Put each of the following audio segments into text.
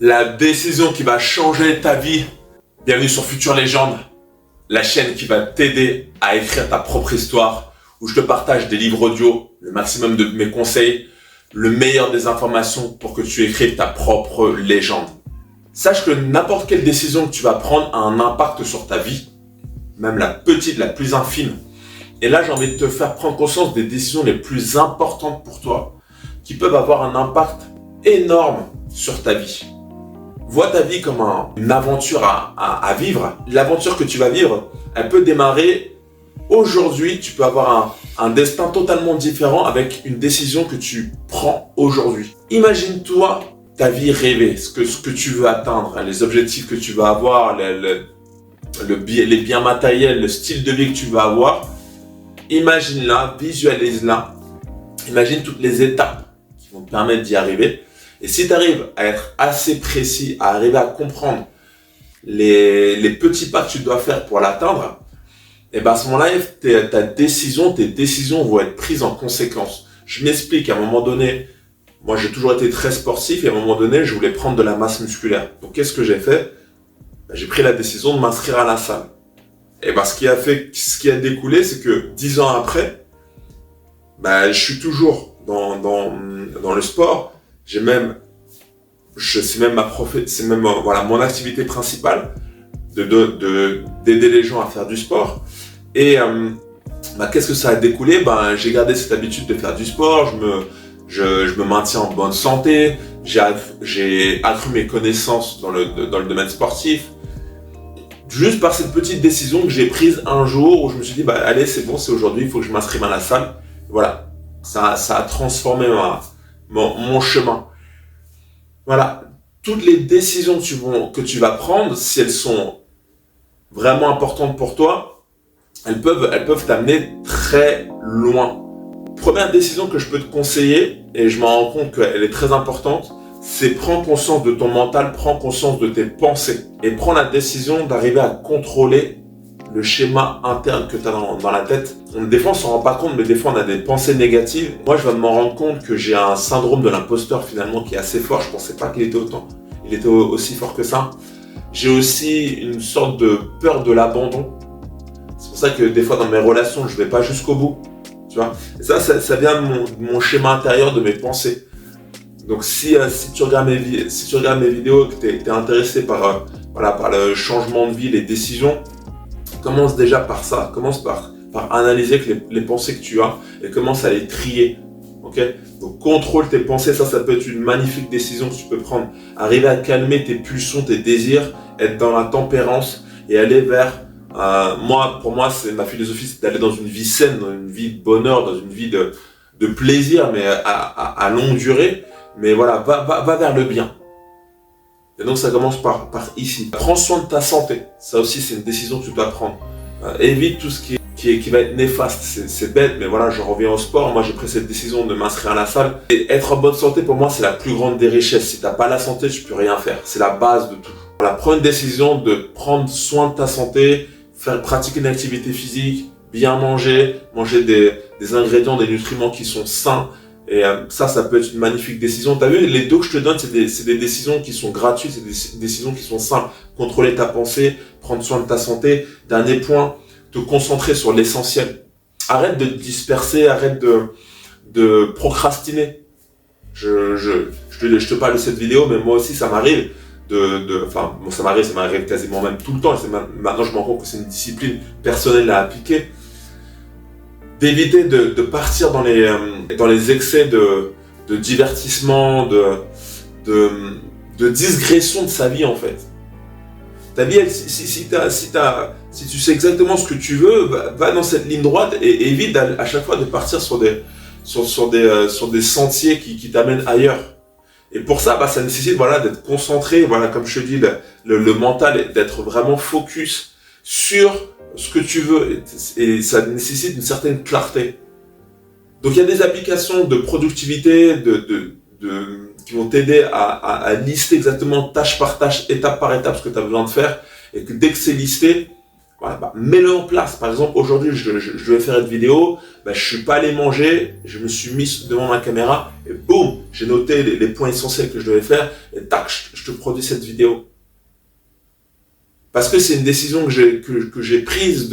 La décision qui va changer ta vie. Bienvenue sur Future Légende, la chaîne qui va t'aider à écrire ta propre histoire, où je te partage des livres audio, le maximum de mes conseils, le meilleur des informations pour que tu écrives ta propre légende. Sache que n'importe quelle décision que tu vas prendre a un impact sur ta vie, même la petite, la plus infime. Et là, j'ai envie de te faire prendre conscience des décisions les plus importantes pour toi, qui peuvent avoir un impact énorme sur ta vie. Vois ta vie comme une aventure à vivre. L'aventure que tu vas vivre, elle peut démarrer aujourd'hui. Tu peux avoir un destin totalement différent avec une décision que tu prends aujourd'hui. Imagine-toi ta vie rêvée, ce que tu veux atteindre, les objectifs que tu vas avoir, les biens matériels, le style de vie que tu vas avoir. Imagine-la, visualise-la. Imagine toutes les étapes qui vont te permettre d'y arriver. Et si tu arrives à être assez précis, à arriver à comprendre les petits pas que tu dois faire pour l'atteindre, et ben à ce moment-là, tes décisions vont être prises en conséquence. Je m'explique, à un moment donné, moi j'ai toujours été très sportif et à un moment donné, je voulais prendre de la masse musculaire. Donc qu'est-ce que j'ai fait? J'ai pris la décision de m'inscrire à la salle. Et ben ce qui a découlé, c'est que 10 ans après, je suis toujours dans le sport. C'est même mon activité principale d'aider les gens à faire du sport. Et qu'est-ce que ça a découlé? J'ai gardé cette habitude de faire du sport. Je me maintiens en bonne santé. J'ai accru mes connaissances dans le domaine sportif. Juste par cette petite décision que j'ai prise un jour où je me suis dit allez, c'est bon, c'est aujourd'hui, il faut que je m'inscrive à la salle. Voilà, ça a transformé mon chemin. Voilà, toutes les décisions que tu vas prendre, si elles sont vraiment importantes pour toi, elles peuvent t'amener très loin. Première décision que je peux te conseiller, et je m'en rends compte qu'elle est très importante, c'est prendre conscience de ton mental, prends conscience de tes pensées et prends la décision d'arriver à contrôler le schéma interne que tu as dans la tête. Des fois, on s'en rend pas compte, mais des fois, on a des pensées négatives. Moi, je vais m'en rendre compte que j'ai un syndrome de l'imposteur finalement qui est assez fort. Je pensais pas qu'il était il était aussi fort que ça. J'ai aussi une sorte de peur de l'abandon. C'est pour ça que des fois, dans mes relations, je vais pas jusqu'au bout. Tu vois. Et ça vient de mon schéma intérieur, de mes pensées. Donc, si tu regardes mes vidéos, que tu es intéressé par le changement de vie, les décisions, commence déjà par ça, commence par analyser les pensées que tu as et commence à les trier. Okay? Donc contrôle tes pensées, ça peut être une magnifique décision que tu peux prendre. Arriver à calmer tes pulsions, tes désirs, être dans la tempérance et aller vers... pour moi, ma philosophie, c'est d'aller dans une vie saine, dans une vie de bonheur, dans une vie de plaisir, mais à longue durée. Mais voilà, va vers le bien. Et donc ça commence par ici. Prends soin de ta santé. Ça aussi, c'est une décision que tu dois prendre. Évite tout ce qui va être néfaste. C'est bête, mais voilà, je reviens au sport. Moi, j'ai pris cette décision de m'inscrire à la salle. Et être en bonne santé, pour moi, c'est la plus grande des richesses. Si t'as pas la santé, tu peux rien faire. C'est la base de tout. Voilà, prends une décision de prendre soin de ta santé, pratiquer une activité physique, bien manger des ingrédients, des nutriments qui sont sains. Et ça peut être une magnifique décision. Tu as vu, les deux que je te donne, c'est des décisions qui sont gratuites, c'est des décisions qui sont simples. Contrôler ta pensée, prendre soin de ta santé. Dernier point, te concentrer sur l'essentiel. Arrête de te disperser, arrête de procrastiner. Je te parle de cette vidéo, mais moi aussi, ça m'arrive ça m'arrive quasiment même tout le temps. Maintenant, je me rends compte que c'est une discipline personnelle à appliquer. D'éviter de partir dans les excès de divertissement, de digression de sa vie en fait. Ta vie, si tu sais exactement ce que tu veux, va dans cette ligne droite et évite à chaque fois de partir sur des sentiers qui t'amènent ailleurs. Et pour ça, ça nécessite d'être concentré, comme je te dis, le mental, d'être vraiment focus sur ce que tu veux, et ça nécessite une certaine clarté. Donc il y a des applications de productivité qui vont t'aider à lister exactement tâche par tâche, étape par étape ce que tu as besoin de faire, et que dès que c'est listé, mets-le en place. Par exemple, aujourd'hui, je vais faire une vidéo, je suis pas allé manger, je me suis mis devant ma caméra, et boum, j'ai noté les points essentiels que je devais faire, et tac, je te produis cette vidéo. Parce que c'est une décision que j'ai prise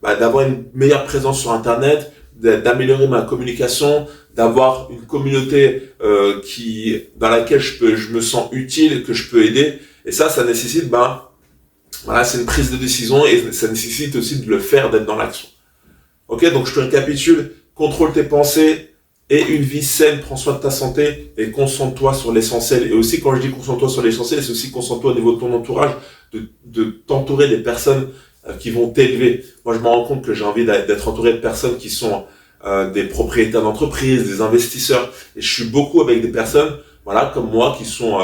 d'avoir une meilleure présence sur Internet, d'améliorer ma communication, d'avoir une communauté dans laquelle je me sens utile, que je peux aider. Et ça nécessite, voilà, c'est une prise de décision et ça nécessite aussi de le faire, d'être dans l'action. Ok, donc je te récapitule. Contrôle tes pensées et une vie saine, prends soin de ta santé et concentre-toi sur l'essentiel. Et aussi, quand je dis concentre-toi sur l'essentiel, c'est aussi concentre-toi au niveau de ton entourage, de t'entourer des personnes qui vont t'élever. Moi, je me rends compte que j'ai envie d'être entouré de personnes qui sont des propriétaires d'entreprises, des investisseurs. Et je suis beaucoup avec des personnes, voilà, comme moi, qui sont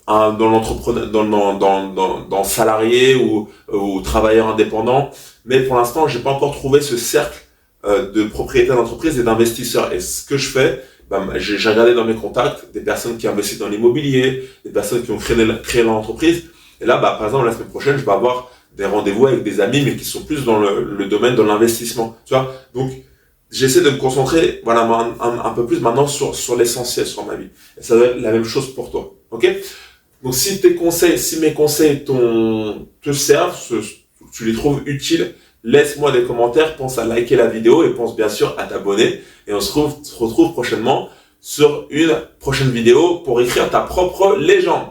dans l'entrepreneur, dans salarié ou travailleur indépendant. Mais pour l'instant, j'ai pas encore trouvé ce cercle de propriétaires d'entreprise et d'investisseurs. Et ce que je fais, j'ai regardé dans mes contacts des personnes qui investissent dans l'immobilier, des personnes qui ont créé leur entreprise. Et là, par exemple, la semaine prochaine, je vais avoir des rendez-vous avec des amis, mais qui sont plus dans le domaine de l'investissement. Tu vois, donc j'essaie de me concentrer, voilà, un peu plus maintenant sur l'essentiel sur ma vie. Et ça doit être la même chose pour toi. Ok? Donc si mes conseils te servent, tu les trouves utiles, laisse-moi des commentaires, pense à liker la vidéo et pense bien sûr à t'abonner. Et on se retrouve prochainement sur une prochaine vidéo pour écrire ta propre légende.